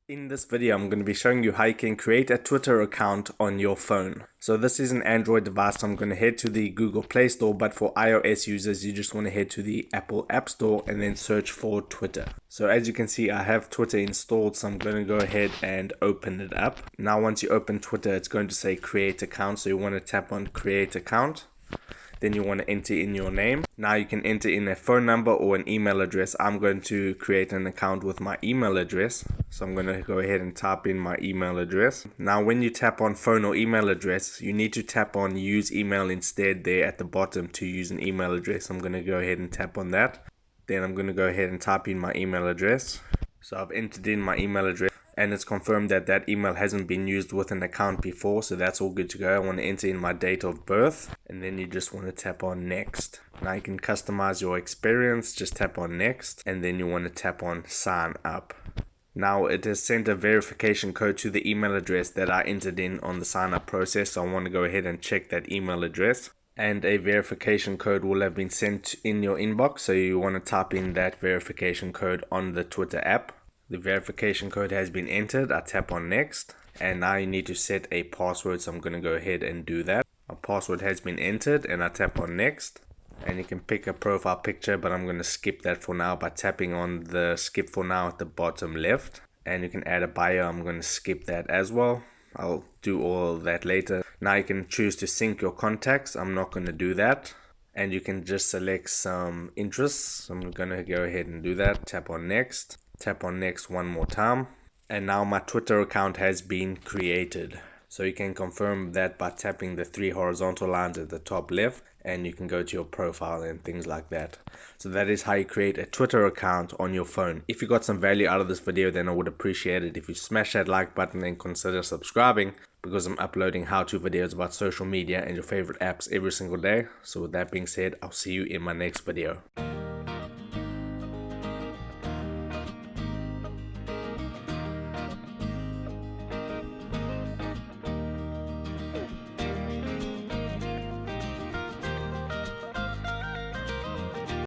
In this video, I'm going to be showing you how you can create a Twitter account on your phone. So this is an Android device. So I'm going to head to the Google Play Store, but for iOS users, you just want to head to the Apple App Store and then search for Twitter. So as you can see, I have Twitter installed, so I'm going to go ahead and open it up. Now, once you open Twitter, it's going to say create account. So you want to tap on create account. Then you want to enter in your name. Now you can enter in a phone number or an email address. I'm going to create an account with my email address. So I'm going to go ahead and type in my email address. Now when you tap on phone or email address, you need to tap on use email instead there at the bottom to use an email address. I'm going to go ahead and tap on that. Then I'm going to go ahead and type in my email address. So I've entered in my email address and it's confirmed that that email hasn't been used with an account before, so that's all good to go. I want to enter in my date of birth and then you just want to tap on next. Now you can customize your experience, just tap on next and then you want to tap on sign up. Now it has sent a verification code to the email address that I entered in on the sign up process, so I want to go ahead and check that email address. And a verification code will have been sent in your inbox, so you want to type in that verification code on the Twitter app. The verification code has been entered. I tap on next and now you need to set a password, so I'm going to go ahead and do that. My password has been entered and I tap on next, and you can pick a profile picture, but I'm going to skip that for now by tapping on the skip for now at the bottom left. And you can add a bio. I'm going to skip that as well. I'll do all of that later. Now you can choose to sync your contacts. I'm not going to do that. And you can just select some interests. I'm going to go ahead and do that. Tap on next. Tap on next one more time. And now my Twitter account has been created. So you can confirm that by tapping the three horizontal lines at the top left, and you can go to your profile and things like that. So that is how you create a Twitter account on your phone. If you got some value out of this video, then I would appreciate it if you smash that like button and consider subscribing, because I'm uploading how-to videos about social media and your favorite apps every single day. So with that being said, I'll see you in my next video.